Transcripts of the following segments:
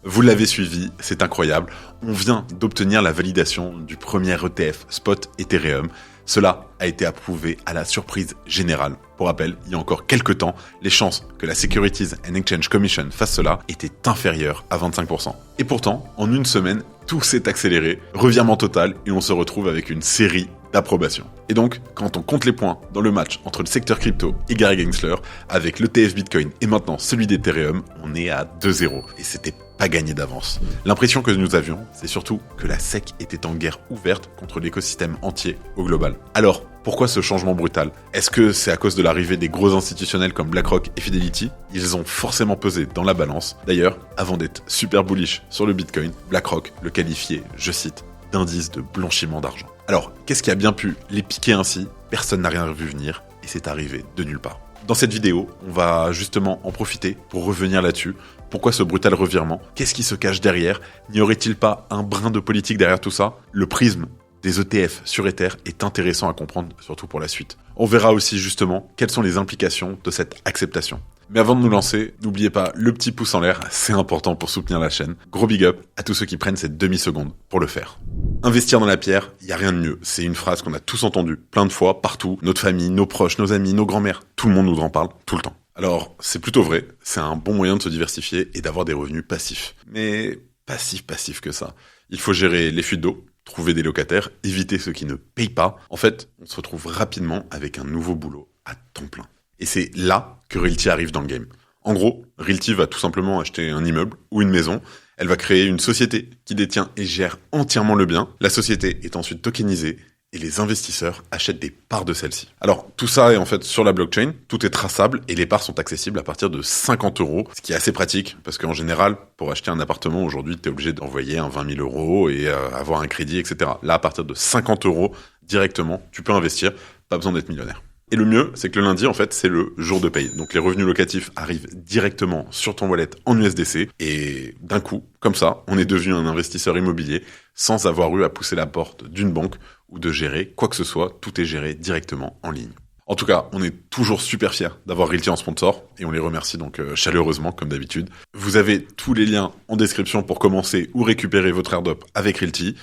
Vous l'avez suivi, c'est incroyable. On vient d'obtenir la validation du premier ETF spot Ethereum. Cela a été approuvé à la surprise générale. Pour rappel, il y a encore quelques temps, les chances que la Securities and Exchange Commission fasse cela étaient inférieures à 25%. Et pourtant, en une semaine, tout s'est accéléré, revirement total, et on se retrouve avec une série d'approbations. Et donc, quand on compte les points dans le match entre le secteur crypto et Gary Gensler, avec l'ETF Bitcoin et maintenant celui d'Ethereum, on est à 2-0. Et c'était pas gagné d'avance. L'impression que nous avions, c'est surtout que la SEC était en guerre ouverte contre l'écosystème entier au global. Alors, pourquoi ce changement brutal? Est-ce que c'est à cause de l'arrivée des gros institutionnels comme BlackRock et Fidelity? Ils ont forcément pesé dans la balance. D'ailleurs, avant d'être super bullish sur le Bitcoin, BlackRock le qualifiait, je cite, d'indice de blanchiment d'argent. Alors, qu'est-ce qui a bien pu les piquer ainsi? Personne n'a rien vu venir et c'est arrivé de nulle part. Dans cette vidéo, on va justement en profiter pour revenir là-dessus. Pourquoi ce brutal revirement? Qu'est-ce qui se cache derrière? N'y aurait-il pas un brin de politique derrière tout ça? Le prisme des ETF sur Ether est intéressant à comprendre, surtout pour la suite. On verra aussi justement quelles sont les implications de cette acceptation. Mais avant de nous lancer, n'oubliez pas le petit pouce en l'air, c'est important pour soutenir la chaîne. Gros big up à tous ceux qui prennent cette demi-seconde pour le faire. Investir dans la pierre, il n'y a rien de mieux. C'est une phrase qu'on a tous entendue plein de fois, partout. Notre famille, nos proches, nos amis, nos grands-mères, tout le monde nous en parle tout le temps. Alors, c'est plutôt vrai, c'est un bon moyen de se diversifier et d'avoir des revenus passifs. Mais pas si passifs que ça. Il faut gérer les fuites d'eau, trouver des locataires, éviter ceux qui ne payent pas. En fait, on se retrouve rapidement avec un nouveau boulot à temps plein. Et c'est là que Realty arrive dans le game. En gros, Realty va tout simplement acheter un immeuble ou une maison. Elle va créer une société qui détient et gère entièrement le bien. La société est ensuite tokenisée et les investisseurs achètent des parts de celle-ci. Alors, tout ça est en fait sur la blockchain, tout est traçable et les parts sont accessibles à partir de 50 €, ce qui est assez pratique parce qu'en général, pour acheter un appartement aujourd'hui, tu es obligé d'envoyer un 20 000 € et avoir un crédit, etc. Là, à partir de 50 € directement, tu peux investir, pas besoin d'être millionnaire. Et le mieux, c'est que le lundi, en fait, c'est le jour de paye. Donc les revenus locatifs arrivent directement sur ton wallet en USDC. Et d'un coup, comme ça, on est devenu un investisseur immobilier sans avoir eu à pousser la porte d'une banque ou de gérer quoi que ce soit. Tout est géré directement en ligne. En tout cas, on est toujours super fiers d'avoir Realty en sponsor et on les remercie donc chaleureusement comme d'habitude. Vous avez tous les liens en description pour commencer ou récupérer votre airdrop avec Realty.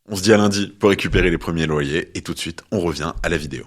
On se dit à lundi pour récupérer les premiers loyers et tout de suite, on revient à la vidéo.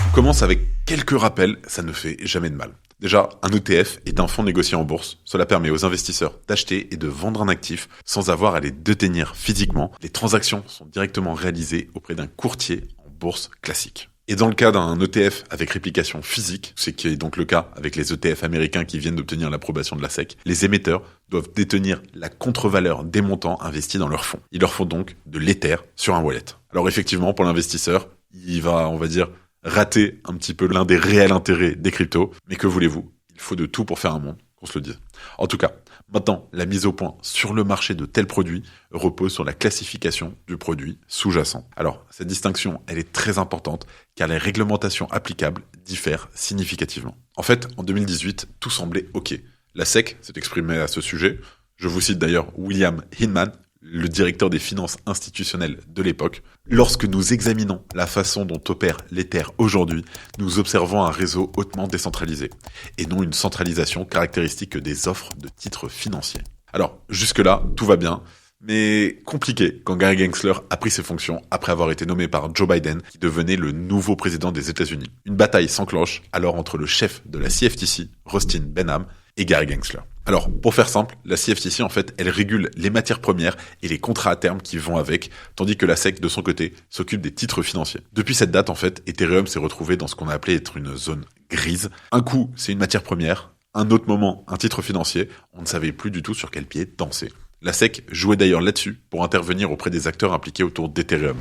On commence avec quelques rappels, ça ne fait jamais de mal. Déjà, un ETF est un fonds négocié en bourse. Cela permet aux investisseurs d'acheter et de vendre un actif sans avoir à les détenir physiquement. Les transactions sont directement réalisées auprès d'un courtier en bourse classique. Et dans le cas d'un ETF avec réplication physique, ce qui est donc le cas avec les ETF américains qui viennent d'obtenir l'approbation de la SEC, les émetteurs doivent détenir la contre-valeur des montants investis dans leur fonds. Il leur faut donc de l'Ether sur un wallet. Alors effectivement, pour l'investisseur, il va, on va dire, rater un petit peu l'un des réels intérêts des cryptos, mais que voulez-vous? Il faut de tout pour faire un monde, qu'on se le dise. En tout cas, maintenant, la mise au point sur le marché de tels produits repose sur la classification du produit sous-jacent. Alors, cette distinction, elle est très importante, car les réglementations applicables diffèrent significativement. En fait, en 2018, tout semblait OK. La SEC s'est exprimée à ce sujet. Je vous cite d'ailleurs William Hinman, le directeur des finances institutionnelles de l'époque. Lorsque nous examinons la façon dont opère l'Ether aujourd'hui, nous observons un réseau hautement décentralisé, et non une centralisation caractéristique des offres de titres financiers. Alors, jusque-là, tout va bien, mais compliqué quand Gary Gensler a pris ses fonctions après avoir été nommé par Joe Biden, qui devenait le nouveau président des États-Unis. Une bataille s'enclenche alors entre le chef de la CFTC, Rustin Benham, et Gary Gensler. Alors, pour faire simple, la CFTC, en fait, elle régule les matières premières et les contrats à terme qui vont avec, tandis que la SEC, de son côté, s'occupe des titres financiers. Depuis cette date, en fait, Ethereum s'est retrouvé dans ce qu'on a appelé être une zone grise. Un coup, c'est une matière première, un autre moment, un titre financier. On ne savait plus du tout sur quel pied danser. La SEC jouait d'ailleurs là-dessus pour intervenir auprès des acteurs impliqués autour d'Ethereum.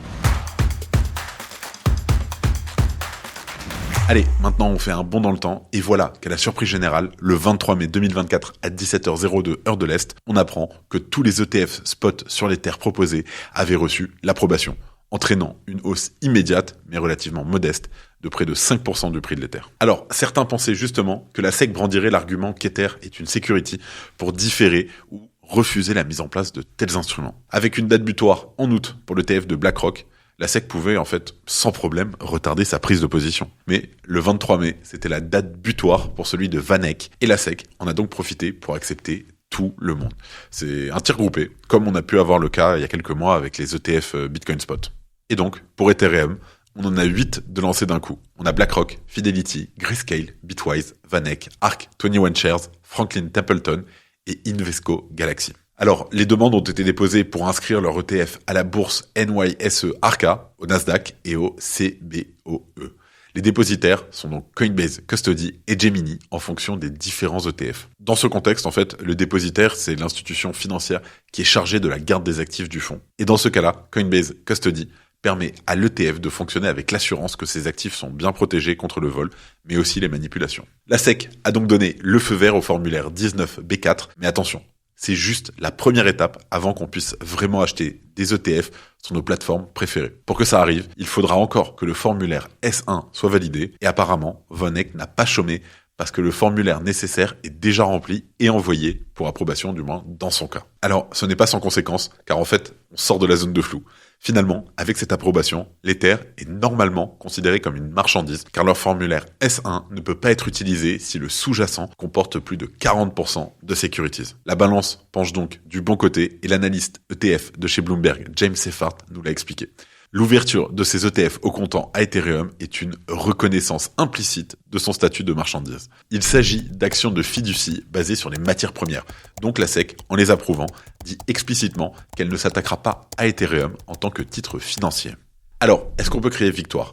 Allez, maintenant on fait un bond dans le temps, et voilà qu'à la surprise générale, le 23 mai 2024 à 17h02 heure de l'Est, on apprend que tous les ETF spot sur les terres proposées avaient reçu l'approbation, entraînant une hausse immédiate, mais relativement modeste, de près de 5% du prix de l'Ether. Alors, certains pensaient justement que la SEC brandirait l'argument qu'Ether est une security pour différer ou refuser la mise en place de tels instruments. Avec une date butoir en août pour l'ETF de BlackRock, la SEC pouvait en fait sans problème retarder sa prise de position. Mais le 23 mai, c'était la date butoir pour celui de Van Eck et la SEC en a donc profité pour accepter tout le monde. C'est un tir groupé, comme on a pu avoir le cas il y a quelques mois avec les ETF Bitcoin Spot. Et donc, pour Ethereum, on en a 8 de lancés d'un coup. On a BlackRock, Fidelity, Grayscale, Bitwise, Van Eck, ARK, 21 Shares, Franklin Templeton et Invesco Galaxy. Alors, les demandes ont été déposées pour inscrire leur ETF à la bourse NYSE Arca, au Nasdaq et au CBOE. Les dépositaires sont donc Coinbase, Custody et Gemini en fonction des différents ETF. Dans ce contexte, en fait, le dépositaire, c'est l'institution financière qui est chargée de la garde des actifs du fonds. Et dans ce cas-là, Coinbase, Custody permet à l'ETF de fonctionner avec l'assurance que ses actifs sont bien protégés contre le vol, mais aussi les manipulations. La SEC a donc donné le feu vert au formulaire 19B4, mais attention, c'est juste la première étape avant qu'on puisse vraiment acheter des ETF sur nos plateformes préférées. Pour que ça arrive, il faudra encore que le formulaire S1 soit validé, et apparemment, Van Eck n'a pas chômé parce que le formulaire nécessaire est déjà rempli et envoyé pour approbation, du moins dans son cas. Alors, ce n'est pas sans conséquence, car en fait, on sort de la zone de flou. Finalement, avec cette approbation, l'Ether est normalement considéré comme une marchandise, car leur formulaire S1 ne peut pas être utilisé si le sous-jacent comporte plus de 40% de securities. La balance penche donc du bon côté, et l'analyste ETF de chez Bloomberg, James Seyffart, nous l'a expliqué. L'ouverture de ces ETF au comptant à Ethereum est une reconnaissance implicite de son statut de marchandise. Il s'agit d'actions de fiducie basées sur les matières premières. Donc la SEC, en les approuvant, dit explicitement qu'elle ne s'attaquera pas à Ethereum en tant que titre financier. Alors, est-ce qu'on peut crier victoire ?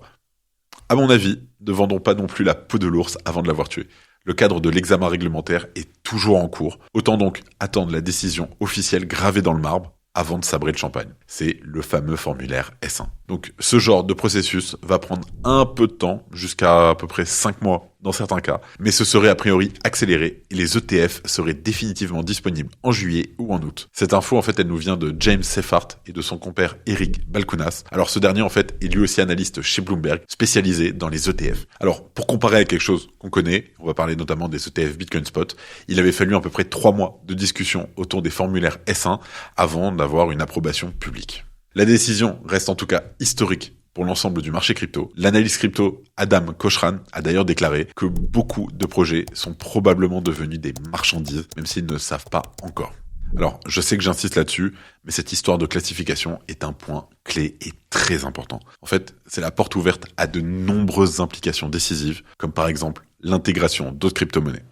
À mon avis, ne vendons pas non plus la peau de l'ours avant de l'avoir tué. Le cadre de l'examen réglementaire est toujours en cours. Autant donc attendre la décision officielle gravée dans le marbre avant de sabrer le champagne. C'est le fameux formulaire S1. Donc ce genre de processus va prendre un peu de temps, jusqu'à à peu près 5 mois dans certains cas, mais ce serait a priori accéléré et les ETF seraient définitivement disponibles en juillet ou en août. Cette info, en fait, elle nous vient de James Seyffart et de son compère Eric Balchunas. Alors ce dernier, en fait, est lui aussi analyste chez Bloomberg, spécialisé dans les ETF. Alors pour comparer avec quelque chose qu'on connaît, on va parler notamment des ETF Bitcoin Spot, il avait fallu à peu près 3 mois de discussion autour des formulaires S1 avant d'avoir une approbation publique. La décision reste en tout cas historique pour l'ensemble du marché crypto. L'analyste crypto Adam Koshran a d'ailleurs déclaré que beaucoup de projets sont probablement devenus des marchandises, même s'ils ne le savent pas encore. Alors, je sais que j'insiste là-dessus, mais cette histoire de classification est un point clé et très important. En fait, c'est la porte ouverte à de nombreuses implications décisives, comme par exemple l'intégration d'autres crypto-monnaies.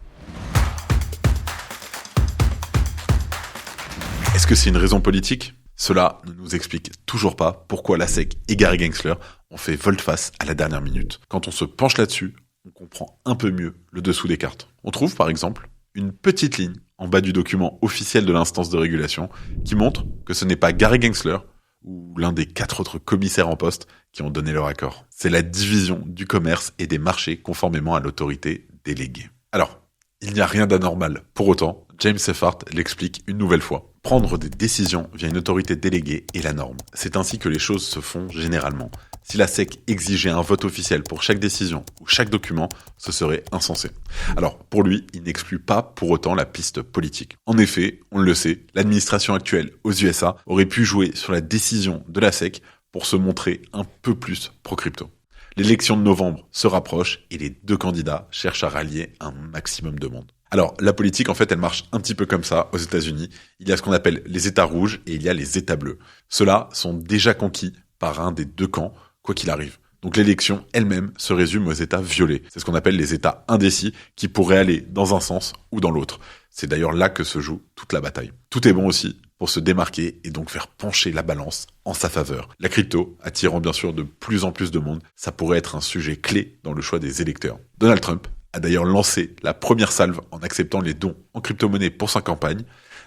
Est-ce que c'est une raison politique ? Cela ne nous explique toujours pas pourquoi la SEC et Gary Gensler ont fait volte-face à la dernière minute. Quand on se penche là-dessus, on comprend un peu mieux le dessous des cartes. On trouve par exemple une petite ligne en bas du document officiel de l'instance de régulation qui montre que ce n'est pas Gary Gensler ou l'un des 4 autres commissaires en poste qui ont donné leur accord. C'est la division du commerce et des marchés conformément à l'autorité déléguée. Alors, il n'y a rien d'anormal. Pour autant, James Seyffart l'explique une nouvelle fois. Prendre des décisions via une autorité déléguée est la norme. C'est ainsi que les choses se font généralement. Si la SEC exigeait un vote officiel pour chaque décision ou chaque document, ce serait insensé. Alors, pour lui, il n'exclut pas pour autant la piste politique. En effet, on le sait, l'administration actuelle aux USA aurait pu jouer sur la décision de la SEC pour se montrer un peu plus pro-crypto. L'élection de novembre se rapproche et les 2 candidats cherchent à rallier un maximum de monde. Alors, la politique, en fait, elle marche un petit peu comme ça aux États-Unis. Il y a ce qu'on appelle les États rouges et il y a les États bleus. Ceux-là sont déjà conquis par un des 2 camps, quoi qu'il arrive. Donc l'élection elle-même se résume aux États violets. C'est ce qu'on appelle les États indécis qui pourraient aller dans un sens ou dans l'autre. C'est d'ailleurs là que se joue toute la bataille. Tout est bon aussi pour se démarquer et donc faire pencher la balance en sa faveur. La crypto, attirant bien sûr de plus en plus de monde, ça pourrait être un sujet clé dans le choix des électeurs. Donald Trump a d'ailleurs lancé la première salve en acceptant les dons en crypto-monnaie pour sa campagne,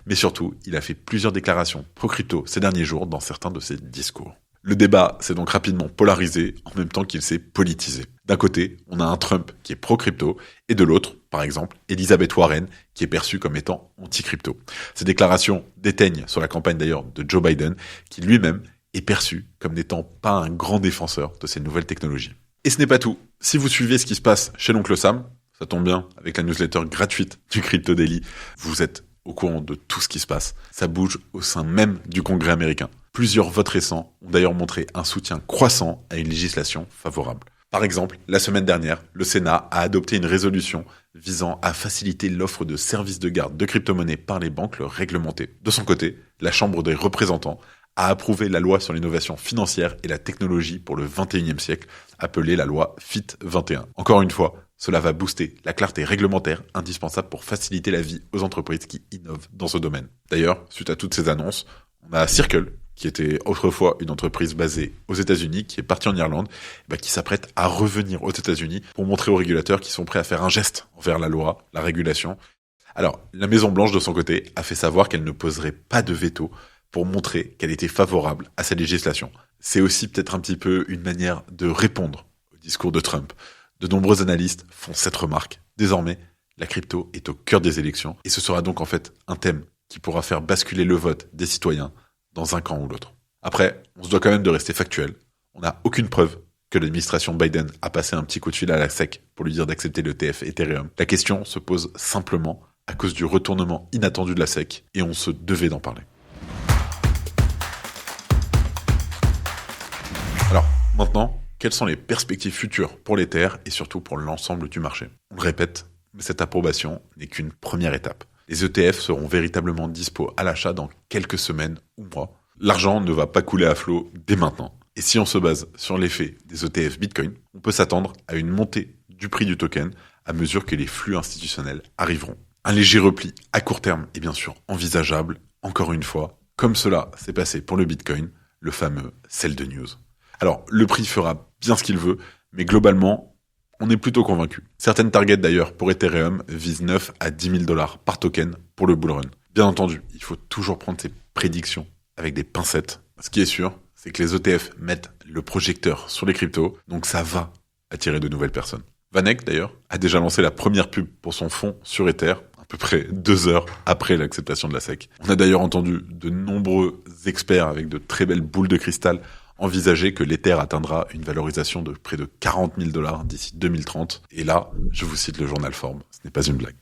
mais surtout, il a fait plusieurs déclarations pro-crypto ces derniers jours dans certains de ses discours. Le débat s'est donc rapidement polarisé en même temps qu'il s'est politisé. D'un côté, on a un Trump qui est pro-crypto et de l'autre, par exemple, Elizabeth Warren qui est perçue comme étant anti-crypto. Ces déclarations déteignent sur la campagne d'ailleurs de Joe Biden qui lui-même est perçu comme n'étant pas un grand défenseur de ces nouvelles technologies. Et ce n'est pas tout. Si vous suivez ce qui se passe chez l'oncle Sam, ça tombe bien, avec la newsletter gratuite du Crypto Daily, vous êtes au courant de tout ce qui se passe. Ça bouge au sein même du Congrès américain. Plusieurs votes récents ont d'ailleurs montré un soutien croissant à une législation favorable. Par exemple, la semaine dernière, le Sénat a adopté une résolution visant à faciliter l'offre de services de garde de crypto-monnaies par les banques réglementées. De son côté, la Chambre des représentants a approuvé la loi sur l'innovation financière et la technologie pour le 21e siècle, appelée la loi FIT 21. Encore une fois, cela va booster la clarté réglementaire indispensable pour faciliter la vie aux entreprises qui innovent dans ce domaine. D'ailleurs, suite à toutes ces annonces, on a Circle, qui était autrefois une entreprise basée aux États-Unis, qui est partie en Irlande, qui s'apprête à revenir aux États-Unis pour montrer aux régulateurs qu'ils sont prêts à faire un geste envers la loi, la régulation. Alors, la Maison-Blanche, de son côté, a fait savoir qu'elle ne poserait pas de veto pour montrer qu'elle était favorable à cette législation. C'est aussi peut-être un petit peu une manière de répondre au discours de Trump. De nombreux analystes font cette remarque. Désormais, la crypto est au cœur des élections, et ce sera donc en fait un thème qui pourra faire basculer le vote des citoyens dans un camp ou l'autre. Après, on se doit quand même de rester factuel. On n'a aucune preuve que l'administration Biden a passé un petit coup de fil à la SEC pour lui dire d'accepter l'ETF Ethereum. La question se pose simplement à cause du retournement inattendu de la SEC, et on se devait d'en parler. Alors, maintenant, quelles sont les perspectives futures pour l'Ether et surtout pour l'ensemble du marché? On le répète, mais cette approbation n'est qu'une première étape. Les ETF seront véritablement dispo à l'achat dans quelques semaines ou mois. L'argent ne va pas couler à flot dès maintenant. Et si on se base sur l'effet des ETF Bitcoin, on peut s'attendre à une montée du prix du token à mesure que les flux institutionnels arriveront. Un léger repli à court terme est bien sûr envisageable, encore une fois, comme cela s'est passé pour le Bitcoin, le fameux sell the news. Alors, le prix fera bien ce qu'il veut, mais globalement, on est plutôt convaincu. Certaines targets d'ailleurs pour Ethereum visent 9 à 10 000 $ par token pour le bull run. Bien entendu, il faut toujours prendre ces prédictions avec des pincettes. Ce qui est sûr, c'est que les ETF mettent le projecteur sur les cryptos, donc ça va attirer de nouvelles personnes. Vanek d'ailleurs a déjà lancé la première pub pour son fonds sur Ether, à peu près 2 heures après l'acceptation de la SEC. On a d'ailleurs entendu de nombreux experts avec de très belles boules de cristal envisager que l'Ether atteindra une valorisation de près de 40 000 $ d'ici 2030. Et là, je vous cite le journal Forbes, ce n'est pas une blague.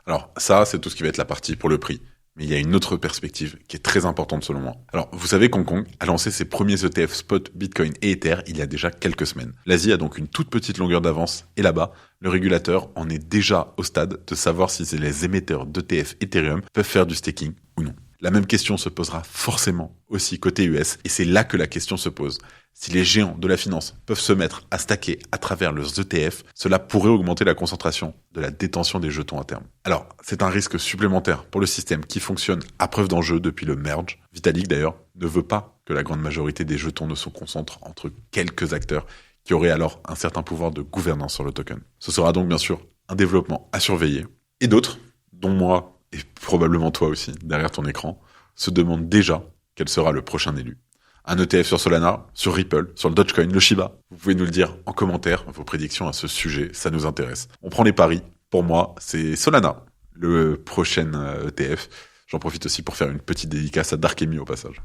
Alors ça, c'est tout ce qui va être la partie pour le prix. Mais il y a une autre perspective qui est très importante selon moi. Alors, vous savez qu'Hong Kong a lancé ses premiers ETF spot Bitcoin et Ether il y a déjà quelques semaines. L'Asie a donc une toute petite longueur d'avance, et là-bas, le régulateur en est déjà au stade de savoir si les émetteurs d'ETF Ethereum peuvent faire du staking ou non. La même question se posera forcément aussi côté US, et c'est là que la question se pose. Si les géants de la finance peuvent se mettre à stacker à travers leurs ETF, cela pourrait augmenter la concentration de la détention des jetons à terme. Alors, c'est un risque supplémentaire pour le système qui fonctionne à preuve d'enjeu depuis le merge. Vitalik, d'ailleurs, ne veut pas que la grande majorité des jetons ne se concentrent entre quelques acteurs qui auraient alors un certain pouvoir de gouvernance sur le token. Ce sera donc bien sûr un développement à surveiller. Et d'autres, dont moi, et probablement toi aussi, derrière ton écran, se demandent déjà quel sera le prochain élu. Un ETF sur Solana, sur Ripple, sur le Dogecoin, le Shiba. Vous pouvez nous le dire en commentaire, vos prédictions à ce sujet, ça nous intéresse. On prend les paris. Pour moi, c'est Solana, le prochain ETF. J'en profite aussi pour faire une petite dédicace à Darkemy au passage.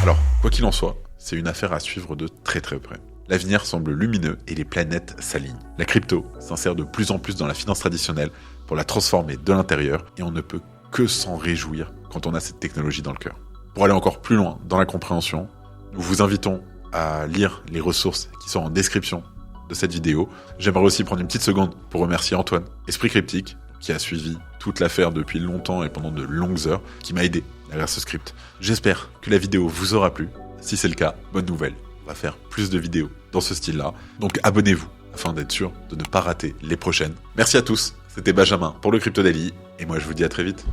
Alors, quoi qu'il en soit, c'est une affaire à suivre de très très près. L'avenir semble lumineux et les planètes s'alignent. La crypto s'insère de plus en plus dans la finance traditionnelle pour la transformer de l'intérieur et on ne peut que s'en réjouir quand on a cette technologie dans le cœur. Pour aller encore plus loin dans la compréhension, nous vous invitons à lire les ressources qui sont en description de cette vidéo. J'aimerais aussi prendre une petite seconde pour remercier Antoine, Esprit Cryptique, qui a suivi toute l'affaire depuis longtemps et pendant de longues heures, qui m'a aidé derrière ce script. J'espère que la vidéo vous aura plu. Si c'est le cas, bonne nouvelle. On va faire plus de vidéos dans ce style-là. Donc abonnez-vous afin d'être sûr de ne pas rater les prochaines. Merci à tous. C'était Benjamin pour le Crypto Daily. Et moi je vous dis à très vite.